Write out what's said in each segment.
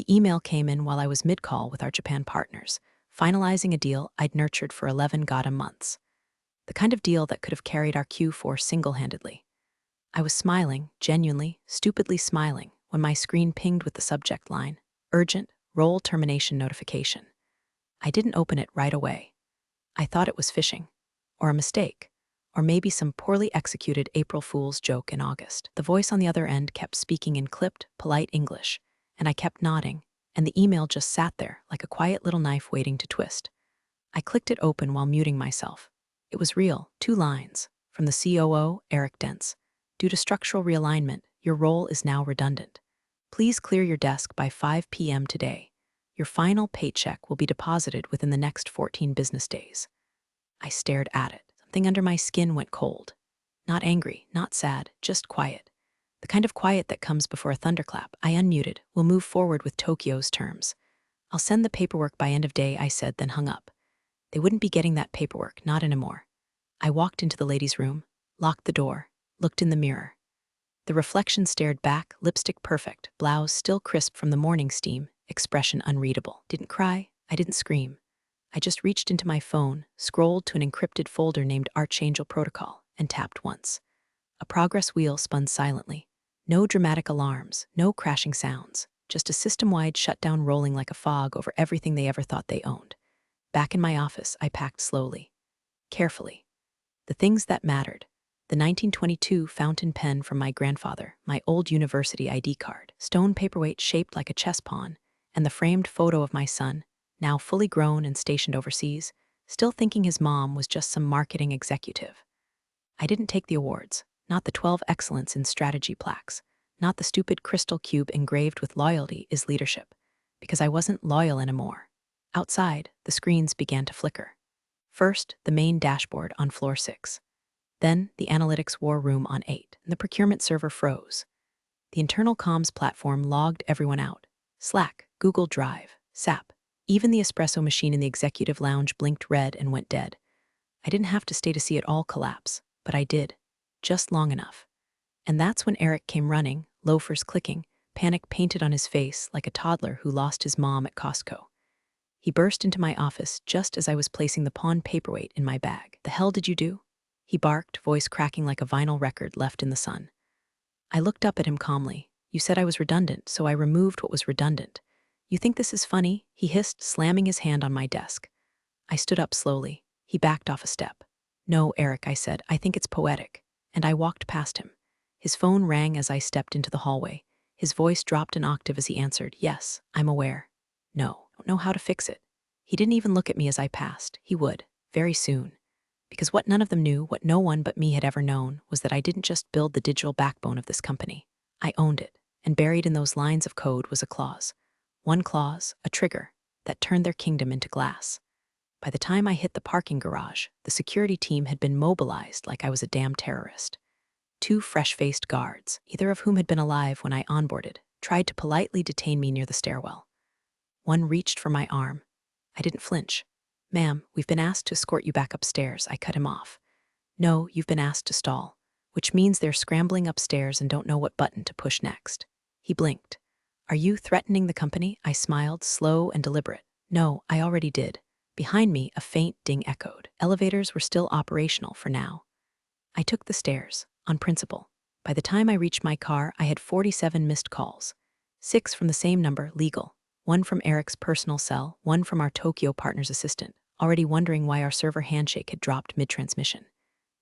The email came in while I was mid-call with our Japan partners, finalizing a deal I'd nurtured for 11 goddamn months. The kind of deal that could have carried our Q4 single-handedly. I was smiling, genuinely, stupidly smiling, when my screen pinged with the subject line, "Urgent, role termination notification." I didn't open it right away. I thought it was phishing, or a mistake, or maybe some poorly executed April Fool's joke in August. The voice on the other end kept speaking in clipped, polite English, and I kept nodding, and the email just sat there like a quiet little knife waiting to twist. I clicked it open while muting myself. It was real, 2 lines, from the COO, Eric Dentz. "Due to structural realignment, your role is now redundant. Please clear your desk by 5 p.m. today. Your final paycheck will be deposited within the next 14 business days." I stared at it. Something under my skin went cold. Not angry, not sad, just quiet. The kind of quiet that comes before a thunderclap. I unmuted. "We'll move forward with Tokyo's terms. I'll send the paperwork by end of day," I said, then hung up. They wouldn't be getting that paperwork, not anymore. I walked into the ladies' room, locked the door, looked in the mirror. The reflection stared back, lipstick perfect, blouse still crisp from the morning steam, expression unreadable. Didn't cry, I didn't scream. I just reached into my phone, scrolled to an encrypted folder named Archangel Protocol, and tapped once. A progress wheel spun silently. No dramatic alarms, no crashing sounds, just a system-wide shutdown rolling like a fog over everything they ever thought they owned. Back in my office, I packed slowly, carefully. The things that mattered. The 1922 fountain pen from my grandfather, my old university ID card, stone paperweight shaped like a chess pawn, and the framed photo of my son, now fully grown and stationed overseas, still thinking his mom was just some marketing executive. I didn't take the awards, not the 12 Excellence in Strategy plaques, not the stupid crystal cube engraved with "Loyalty is leadership," because I wasn't loyal anymore. Outside, the screens began to flicker. First, the main dashboard on floor 6. Then, the analytics war room on 8, and the procurement server froze. The internal comms platform logged everyone out. Slack, Google Drive, SAP. Even the espresso machine in the executive lounge blinked red and went dead. I didn't have to stay to see it all collapse, but I did. Just long enough. And that's when Eric came running, loafers clicking, panic painted on his face like a toddler who lost his mom at Costco. He burst into my office just as I was placing the pawn paperweight in my bag. "The hell did you do?" he barked, voice cracking like a vinyl record left in the sun. I looked up at him calmly. "You said I was redundant, so I removed what was redundant. You think this is funny?" he hissed, slamming his hand on my desk. I stood up slowly. He backed off a step. "No, Eric," I said, "I think it's poetic." And I walked past him. His phone rang as I stepped into the hallway. His voice dropped an octave as he answered, "Yes, I'm aware. No, I don't know how to fix it." He didn't even look at me as I passed. He would, very soon. Because what none of them knew, what no one but me had ever known, was that I didn't just build the digital backbone of this company. I owned it, and buried in those lines of code was a clause. One clause, a trigger, that turned their kingdom into glass. By the time I hit the parking garage, the security team had been mobilized like I was a damn terrorist. 2 fresh-faced guards, either of whom had been alive when I onboarded, tried to politely detain me near the stairwell. One reached for my arm. I didn't flinch. "Ma'am, we've been asked to escort you back upstairs," I cut him off. "No, you've been asked to stall, which means they're scrambling upstairs and don't know what button to push next." He blinked. "Are you threatening the company?" I smiled, slow and deliberate. "No, I already did." Behind me, a faint ding echoed. Elevators were still operational for now. I took the stairs, on principle. By the time I reached my car, I had 47 missed calls. 6 from the same number, legal. 1 from Eric's personal cell, 1 from our Tokyo partner's assistant, already wondering why our server handshake had dropped mid-transmission.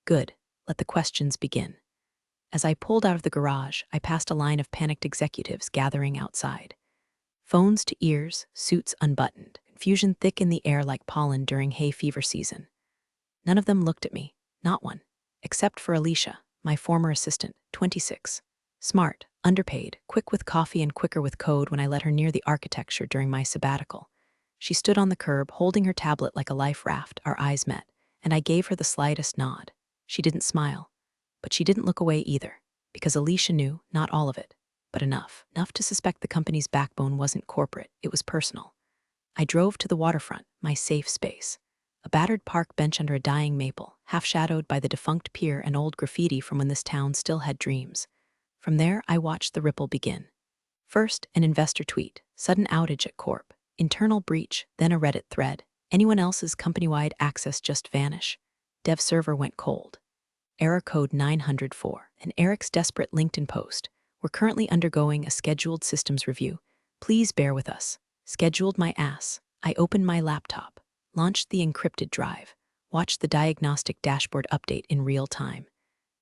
Good. Let the questions begin. As I pulled out of the garage, I passed a line of panicked executives gathering outside. Phones to ears, suits unbuttoned, confusion thick in the air like pollen during hay fever season. None of them looked at me, not one, except for Alicia, my former assistant, 26. Smart, underpaid, quick with coffee and quicker with code when I let her near the architecture during my sabbatical. She stood on the curb, holding her tablet like a life raft. Our eyes met, and I gave her the slightest nod. She didn't smile, but she didn't look away either, because Alicia knew, not all of it, but enough to suspect the company's backbone wasn't corporate, it was personal. I drove to the waterfront, my safe space. A battered park bench under a dying maple, half-shadowed by the defunct pier and old graffiti from when this town still had dreams. From there, I watched the ripple begin. First, an investor tweet, Sudden outage at Corp. Internal breach, then a Reddit thread. Anyone else's company-wide access just vanish. Dev server went cold. Error code 904. An Eric's desperate LinkedIn post. We're currently undergoing a scheduled systems review. Please bear with us. Scheduled my ass. I opened my laptop, launched the encrypted drive, watched the diagnostic dashboard update in real time.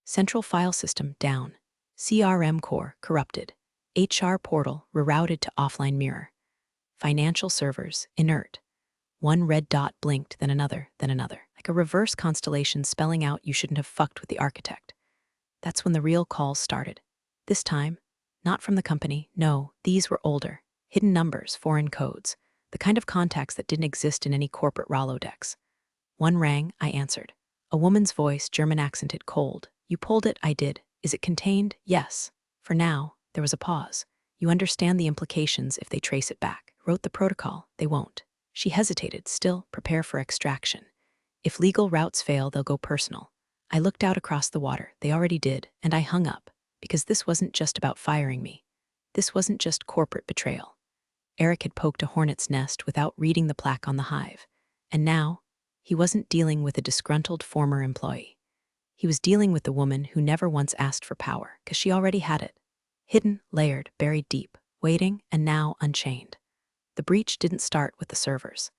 Central file system down. CRM core corrupted. HR portal rerouted to offline mirror. Financial servers inert. One red dot blinked, then another, like a reverse constellation spelling out you shouldn't have fucked with the architect. That's when the real calls started. This time, not from the company, no, these were older. Hidden numbers, foreign codes, the kind of contacts that didn't exist in any corporate Rolodex. One rang, I answered. A woman's voice, German accented, cold. You pulled it, I did. Is it contained? Yes. For now, there was a pause. You understand the implications if they trace it back. Wrote the protocol, they won't. She hesitated, still, prepare for extraction. If legal routes fail, they'll go personal. I looked out across the water, they already did, and I hung up, because this wasn't just about firing me. This wasn't just corporate betrayal. Eric had poked a hornet's nest without reading the plaque on the hive, and now, he wasn't dealing with a disgruntled former employee. He was dealing with the woman who never once asked for power, because she already had it. Hidden, layered, buried deep, waiting, and now unchained. The breach didn't start with the servers.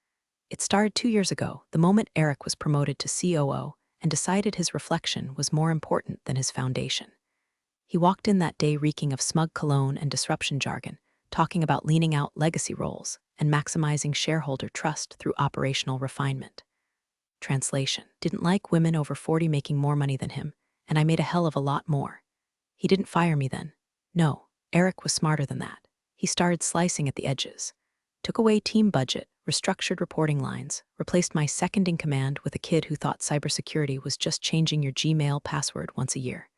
It started 2 years ago, the moment Eric was promoted to COO and decided his reflection was more important than his foundation. He walked in that day reeking of smug cologne and disruption jargon, talking about leaning out legacy roles and maximizing shareholder trust through operational refinement. Translation: didn't like women over 40 making more money than him, and I made a hell of a lot more. He didn't fire me then. No, Eric was smarter than that. He started slicing at the edges. Took away team budget, restructured reporting lines, replaced my second-in-command with a kid who thought cybersecurity was just changing your Gmail password once a year.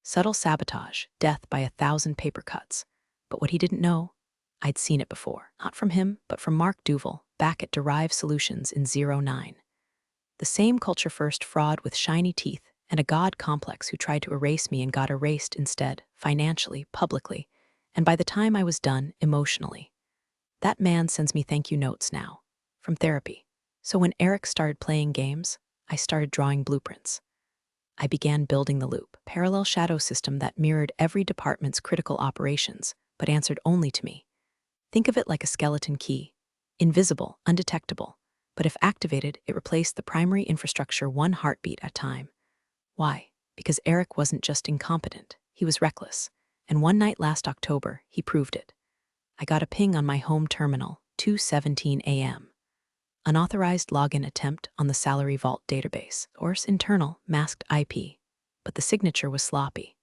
Subtle sabotage, death by 1,000 paper cuts. But what he didn't know, I'd seen it before. Not from him, but from Mark Duval, back at Derive Solutions in 09. The same culture-first fraud with shiny teeth and a god complex who tried to erase me and got erased instead, financially, publicly, and by the time I was done, emotionally. That man sends me thank you notes now, from therapy. So when Eric started playing games, I started drawing blueprints. I began building the loop, parallel shadow system that mirrored every department's critical operations, but answered only to me. Think of it like a skeleton key, invisible, undetectable, but if activated, it replaced the primary infrastructure one heartbeat at a time. Why? Because Eric wasn't just incompetent, he was reckless, and one night last October, he proved it. I got a ping on my home terminal, 2:17 a.m. Unauthorized login attempt on the Salary Vault database, source internal, masked IP, but the signature was sloppy,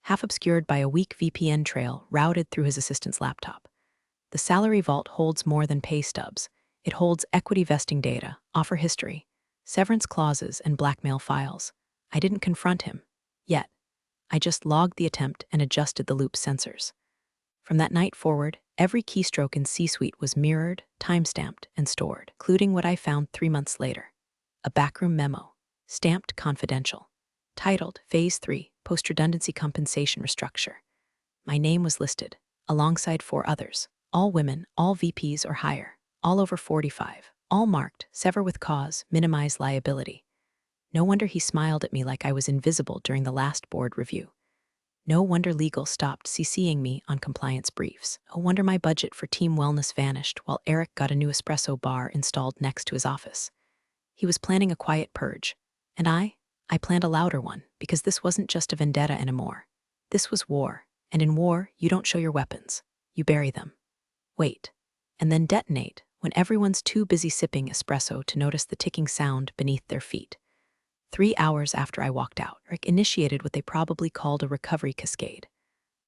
half obscured by a weak VPN trail routed through his assistant's laptop. The Salary Vault holds more than pay stubs. It holds equity vesting data, offer history, severance clauses, and blackmail files. I didn't confront him, yet. I just logged the attempt and adjusted the loop sensors. From that night forward, every keystroke in C-Suite was mirrored, timestamped, and stored, including what I found 3 months later. A backroom memo, stamped confidential, titled Phase 3, Post-Redundancy Compensation Restructure. My name was listed, alongside 4 others, all women, all VPs or higher, all over 45, all marked, sever with cause, minimize liability. No wonder he smiled at me like I was invisible during the last board review. No wonder legal stopped CCing me on compliance briefs. No wonder my budget for team wellness vanished while Eric got a new espresso bar installed next to his office. He was planning a quiet purge, and I planned a louder one, because this wasn't just a vendetta anymore. This was war, and in war, you don't show your weapons. You bury them. Wait, and then detonate when everyone's too busy sipping espresso to notice the ticking sound beneath their feet. 3 hours after I walked out, Rick initiated what they probably called a recovery cascade.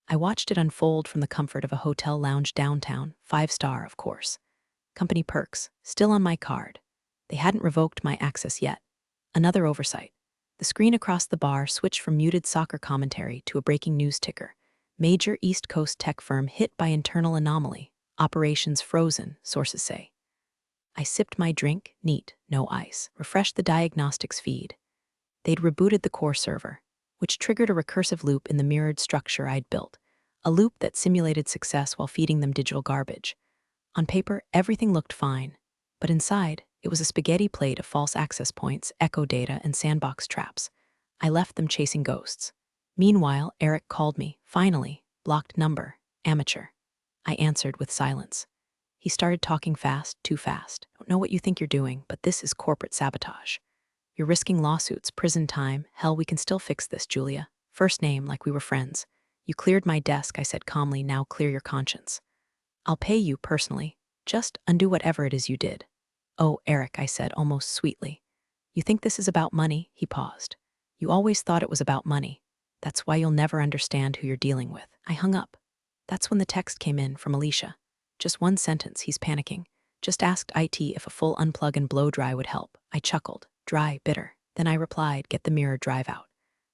I watched it unfold from the comfort of a hotel lounge downtown, 5-star, of course. Company perks, still on my card. They hadn't revoked my access yet. Another oversight. The screen across the bar switched from muted soccer commentary to a breaking news ticker. Major East Coast tech firm hit by internal anomaly. Operations frozen, sources say. I sipped my drink, neat, no ice, refreshed the diagnostics feed. They'd rebooted the core server, which triggered a recursive loop in the mirrored structure I'd built, a loop that simulated success while feeding them digital garbage. On paper, everything looked fine, but inside, it was a spaghetti plate of false access points, echo data, and sandbox traps. I left them chasing ghosts. Meanwhile, Eric called me, finally, blocked number, amateur. I answered with silence. He started talking fast, too fast. I don't know what you think you're doing, but this is corporate sabotage. You're risking lawsuits, prison time. Hell, we can still fix this, Julia. First name, like we were friends. You cleared my desk, I said calmly. Now clear your conscience. I'll pay you personally. Just undo whatever it is you did. Oh, Eric, I said almost sweetly. You think this is about money? He paused. You always thought it was about money. That's why you'll never understand who you're dealing with. I hung up. That's when the text came in from Alicia. Just one sentence, he's panicking. Just asked IT if a full unplug and blow dry would help. I chuckled. Dry, bitter. Then I replied, get the mirror drive out.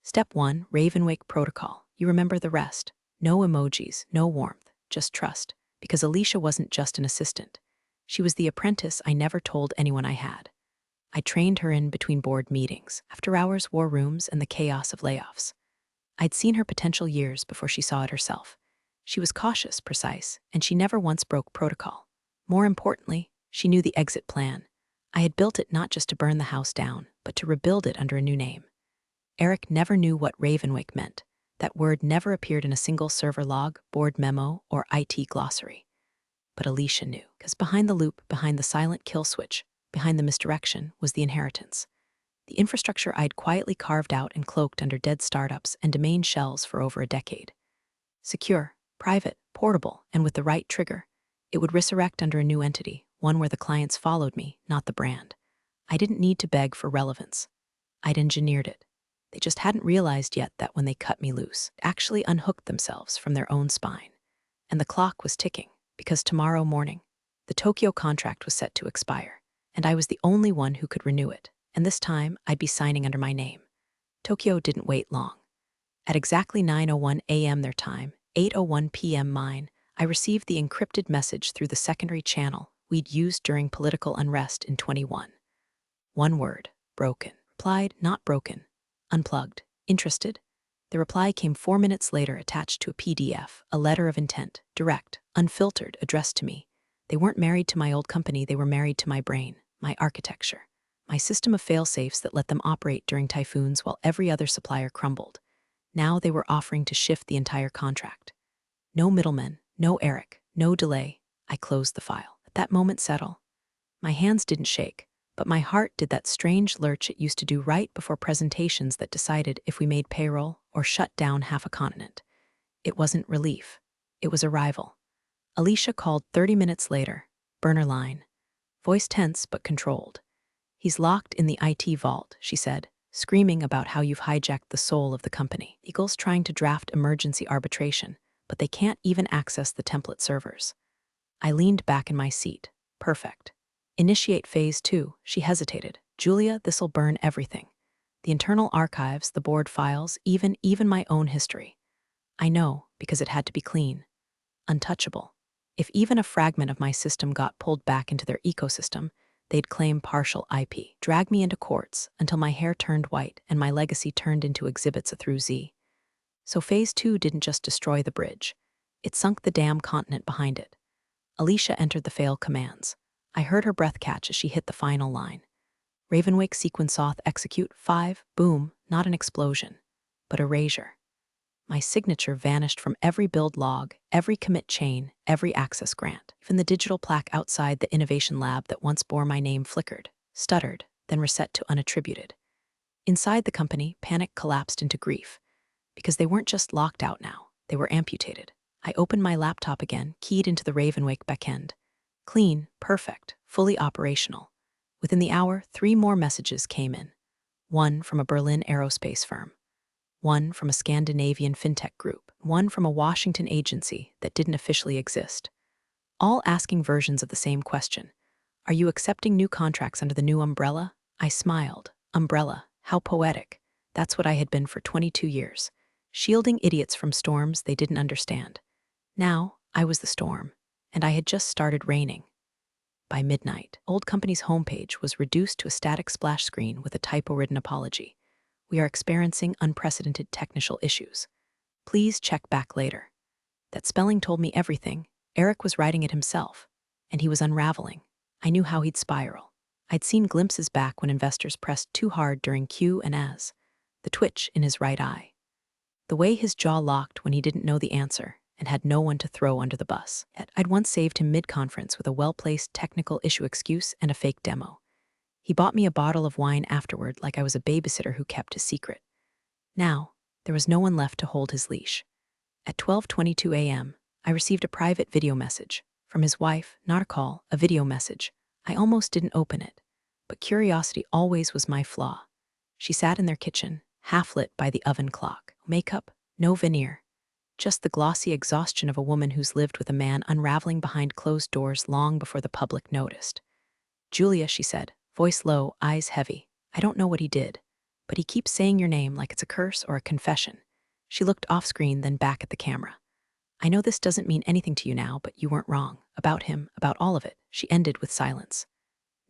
Step 1, Ravenwake Protocol. You remember the rest. No emojis, no warmth, just trust. Because Alicia wasn't just an assistant. She was the apprentice I never told anyone I had. I trained her in between board meetings, after hours, war rooms, and the chaos of layoffs. I'd seen her potential years before she saw it herself. She was cautious, precise, and she never once broke protocol. More importantly, she knew the exit plan. I had built it not just to burn the house down, but to rebuild it under a new name. Eric never knew what Ravenwake meant. That word never appeared in a single server log, board memo, or IT glossary. But Alicia knew, because behind the loop, behind the silent kill switch, behind the misdirection, was the inheritance. The infrastructure I'd quietly carved out and cloaked under dead startups and domain shells for over a decade. Secure, private, portable, and with the right trigger, it would resurrect under a new entity, one where the clients followed me, not the brand. I didn't need to beg for relevance. I'd engineered it. They just hadn't realized yet that when they cut me loose, it actually unhooked themselves from their own spine. And the clock was ticking, because tomorrow morning, the Tokyo contract was set to expire, and I was the only one who could renew it, and this time I'd be signing under my name. Tokyo didn't wait long. At exactly 9:01 a.m. their time, 8:01 p.m. mine, I received the encrypted message through the secondary channel we'd used during political unrest in 21. One word, broken. Replied, not broken. Unplugged. Interested? The reply came 4 minutes later attached to a PDF, a letter of intent, direct, unfiltered, addressed to me. They weren't married to my old company, they were married to my brain, my architecture, my system of fail-safes that let them operate during typhoons while every other supplier crumbled. Now they were offering to shift the entire contract. No middlemen, no Eric, no delay. I closed the file. At that moment settle. My hands didn't shake, but my heart did that strange lurch it used to do right before presentations that decided if we made payroll or shut down half a continent. It wasn't relief. It was arrival. Alicia called 30 minutes later. Burner line. Voice tense but controlled. He's locked in the IT vault, she said, screaming about how you've hijacked the soul of the company. Eagle's trying to draft emergency arbitration, but they can't even access the template servers. I leaned back in my seat. Perfect. Initiate phase 2, she hesitated. Julia, this'll burn everything. The internal archives, the board files, even my own history. I know, because it had to be clean. Untouchable. If even a fragment of my system got pulled back into their ecosystem, they'd claim partial IP, drag me into courts until my hair turned white and my legacy turned into exhibits A through Z. So phase 2 didn't just destroy the bridge. It sunk the damn continent behind it. Alicia entered the fail commands. I heard her breath catch as she hit the final line. Ravenwake sequence auth execute 5, boom, not an explosion, but erasure. My signature vanished from every build log, every commit chain, every access grant. Even the digital plaque outside the innovation lab that once bore my name flickered, stuttered, then reset to unattributed. Inside the company, panic collapsed into grief, because they weren't just locked out now, they were amputated. I opened my laptop again, keyed into the Ravenwake backend. Clean, perfect, fully operational. Within the hour, 3 more messages came in. One from a Berlin aerospace firm. One from a Scandinavian fintech group. One from a Washington agency that didn't officially exist. All asking versions of the same question. Are you accepting new contracts under the new umbrella? I smiled. Umbrella, how poetic. That's what I had been for 22 years. Shielding idiots from storms they didn't understand. Now, I was the storm. And I had just started raining. By midnight, Old Company's homepage was reduced to a static splash screen with a typo-ridden apology. We are experiencing unprecedented technical issues. Please check back later. That spelling told me everything. Eric was writing it himself. and he was unraveling. I knew how he'd spiral. I'd seen glimpses back when investors pressed too hard during Q and As, the twitch in his right eye, the way his jaw locked when he didn't know the answer and had no one to throw under the bus. Yet I'd once saved him mid-conference with a well-placed technical issue excuse and a fake demo. He bought me a bottle of wine afterward like I was a babysitter who kept his secret. Now, there was no one left to hold his leash. At 12:22 a.m., I received a private video message from his wife, not a call, a video message. I almost didn't open it, but curiosity always was my flaw. She sat in their kitchen, half lit by the oven clock. Makeup, no veneer, just the glossy exhaustion of a woman who's lived with a man unraveling behind closed doors long before the public noticed. "Julia," she said, voice low, eyes heavy. "I don't know what he did, but he keeps saying your name like it's a curse or a confession." She looked off-screen, then back at the camera. "I know this doesn't mean anything to you now, but you weren't wrong. About him, about all of it." She ended with silence.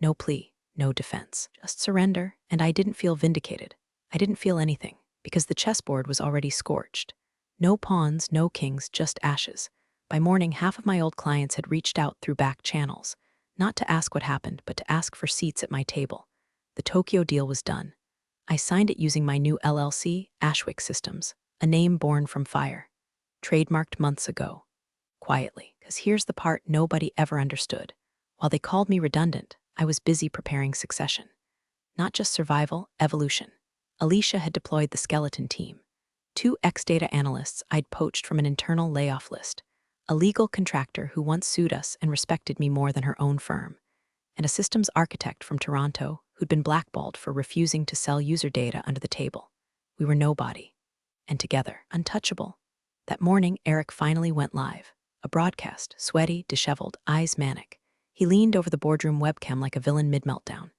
No plea, no defense, just surrender, and I didn't feel vindicated. I didn't feel anything, because the chessboard was already scorched. No pawns, no kings, just ashes. By morning, half of my old clients had reached out through back channels, not to ask what happened, but to ask for seats at my table. The Tokyo deal was done. I signed it using my new LLC, Ashwick Systems, a name born from fire, trademarked months ago. Quietly, because here's the part nobody ever understood. While they called me redundant, I was busy preparing succession. Not just survival, evolution. Alicia had deployed the skeleton team. 2 ex-data analysts I'd poached from an internal layoff list, a legal contractor who once sued us and respected me more than her own firm, and a systems architect from Toronto who'd been blackballed for refusing to sell user data under the table. We were nobody. And together, untouchable. That morning, Eric finally went live. A broadcast, sweaty, disheveled, eyes manic. He leaned over the boardroom webcam like a villain mid-meltdown.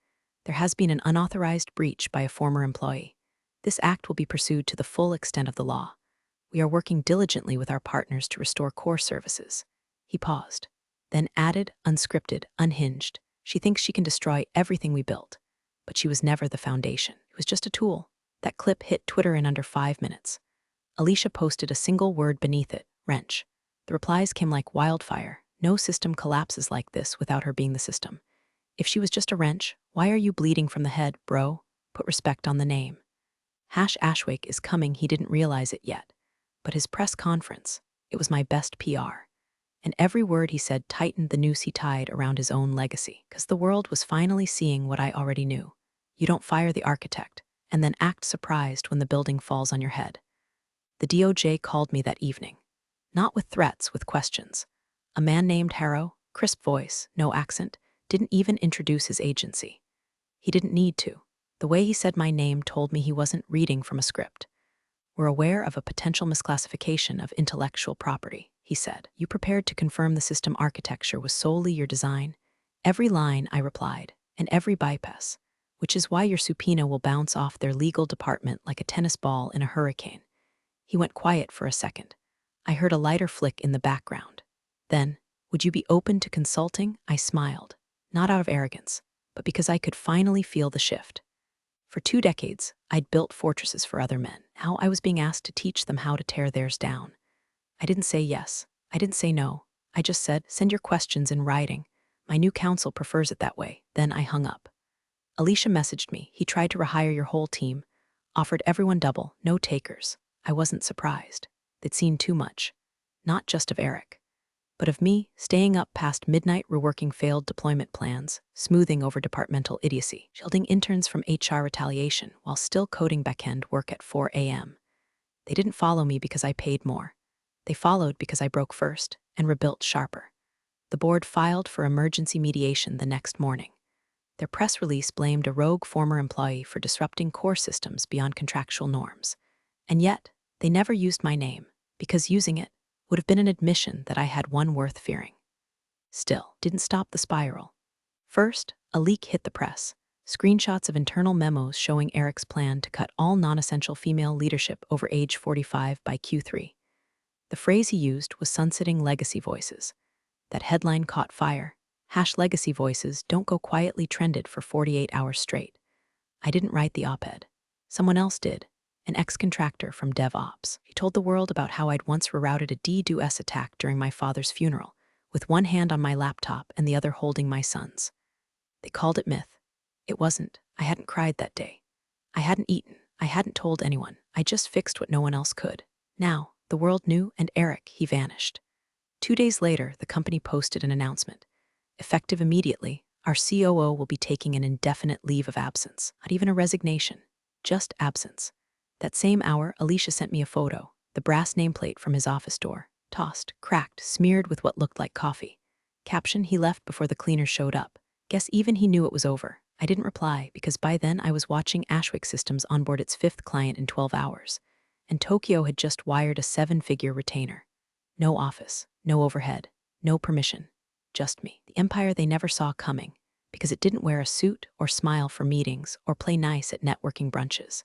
"There has been an unauthorized breach by a former employee. This act will be pursued to the full extent of the law. We are working diligently with our partners to restore core services." He paused, then added, unscripted, unhinged, "She thinks she can destroy everything we built, but she was never the foundation. It was just a tool." That clip hit Twitter in under 5 minutes. Alicia posted a single word beneath it, wrench. The replies came like wildfire. No system collapses like this without her being the system. If she was just a wrench, why are you bleeding from the head, bro? Put respect on the name. Ashwick is coming, he didn't realize it yet. But his press conference, it was my best PR. And every word he said tightened the noose he tied around his own legacy, because the world was finally seeing what I already knew. You don't fire the architect, and then act surprised when the building falls on your head. The DOJ called me that evening. Not with threats, with questions. A man named Harrow, crisp voice, no accent, didn't even introduce his agency. He didn't need to. The way he said my name told me he wasn't reading from a script. "We're aware of a potential misclassification of intellectual property," he said. "You prepared to confirm the system architecture was solely your design?" "Every line," I replied, "and every bypass, which is why your subpoena will bounce off their legal department like a tennis ball in a hurricane." He went quiet for a second. I heard a lighter flick in the background. Then, "Would you be open to consulting?" I smiled, not out of arrogance, but because I could finally feel the shift. For 2 decades, I'd built fortresses for other men. Now I was being asked to teach them how to tear theirs down. I didn't say yes. I didn't say no. I just said, "Send your questions in writing. My new counsel prefers it that way." Then I hung up. Alicia messaged me. "He tried to rehire your whole team. Offered everyone double, no takers." I wasn't surprised. They'd seen too much. Not just of Eric, but of me, staying up past midnight reworking failed deployment plans, smoothing over departmental idiocy, shielding interns from HR retaliation while still coding backend work at 4 a.m. They didn't follow me because I paid more. They followed because I broke first and rebuilt sharper. The board filed for emergency mediation the next morning. Their press release blamed a rogue former employee for disrupting core systems beyond contractual norms. And yet, they never used my name, because using it would have been an admission that I had one worth fearing. Still, didn't stop the spiral. First, a leak hit the press. Screenshots of internal memos showing Eric's plan to cut all non-essential female leadership over age 45 by Q3. The phrase he used was sunsetting legacy voices. That headline caught fire. #legacy voices don't go quietly trended for 48 hours straight. I didn't write the op-ed. Someone else did. An ex-contractor from DevOps. He told the world about how I'd once rerouted a DDoS attack during my father's funeral, with one hand on my laptop and the other holding my son's. They called it myth. It wasn't. I hadn't cried that day. I hadn't eaten. I hadn't told anyone. I just fixed what no one else could. Now, the world knew, and Eric, he vanished. 2 days later, the company posted an announcement. Effective immediately, our COO will be taking an indefinite leave of absence. Not even a resignation, just absence. That same hour, Alicia sent me a photo, the brass nameplate from his office door, tossed, cracked, smeared with what looked like coffee. Caption, he left before the cleaners showed up. Guess even he knew it was over. I didn't reply because by then I was watching Ashwick Systems onboard its 5th client in 12 hours. And Tokyo had just wired a 7-figure retainer. No office, no overhead, no permission. Just me. The empire they never saw coming, because it didn't wear a suit or smile for meetings or play nice at networking brunches.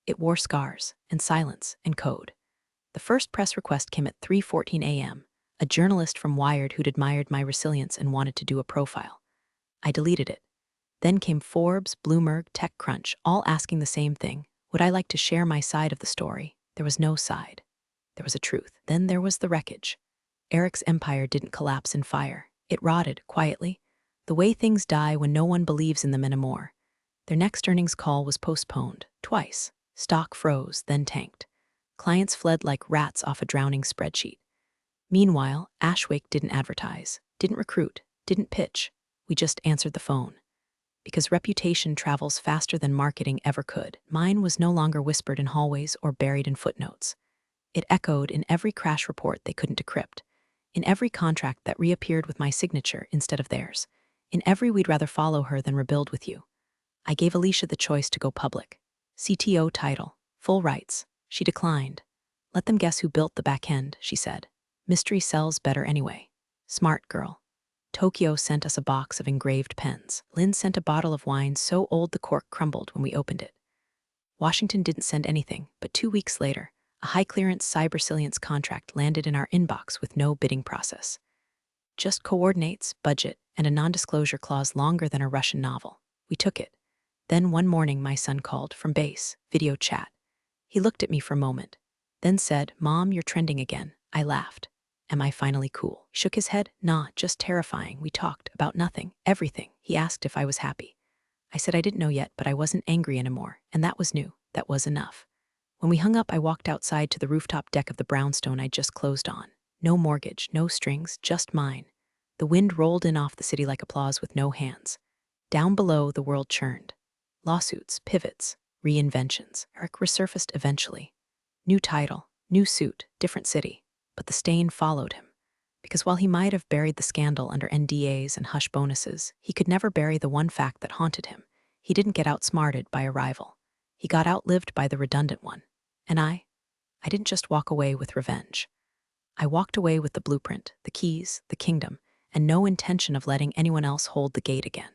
It wore scars and silence and code. The first press request came at 3:14 a.m., a journalist from Wired who'd admired my resilience and wanted to do a profile. I deleted it. Then came Forbes, Bloomberg, TechCrunch, all asking the same thing. Would I like to share my side of the story? There was no side. There was a truth. Then there was the wreckage. Eric's empire didn't collapse in fire. It rotted, quietly, the way things die when no one believes in them anymore. Their next earnings call was postponed, twice. Stock froze, then tanked. Clients fled like rats off a drowning spreadsheet. Meanwhile, Ashwick didn't advertise, didn't recruit, didn't pitch. We just answered the phone. Because reputation travels faster than marketing ever could, mine was no longer whispered in hallways or buried in footnotes. It echoed in every crash report they couldn't decrypt, in every contract that reappeared with my signature instead of theirs, in every we'd rather follow her than rebuild with you. I gave Alicia the choice to go public. CTO title, full rights. She declined. Let them guess who built the back end, she said. Mystery sells better anyway. Smart girl. Tokyo sent us a box of engraved pens. Lynn sent a bottle of wine so old the cork crumbled when we opened it. Washington didn't send anything, but 2 weeks later, a high-clearance cyber-resilience contract landed in our inbox with no bidding process. Just coordinates, budget, and a non-disclosure clause longer than a Russian novel. We took it. Then one morning my son called, from base, video chat. He looked at me for a moment, then said, "Mom, you're trending again." I laughed. Am I finally cool? He shook his head. Nah, just terrifying. We talked about nothing, everything. He asked if I was happy. I said I didn't know yet, but I wasn't angry anymore, and that was new. That was enough. When we hung up, I walked outside to the rooftop deck of the brownstone I'd just closed on. No mortgage, no strings, just mine. The wind rolled in off the city like applause with no hands. Down below, the world churned. Lawsuits, pivots, reinventions. Eric resurfaced eventually. New title, new suit, different city. But the stain followed him. Because while he might have buried the scandal under NDAs and hush bonuses, he could never bury the one fact that haunted him. He didn't get outsmarted by a rival. He got outlived by the redundant one. And I didn't just walk away with revenge. I walked away with the blueprint, the keys, the kingdom, and no intention of letting anyone else hold the gate again.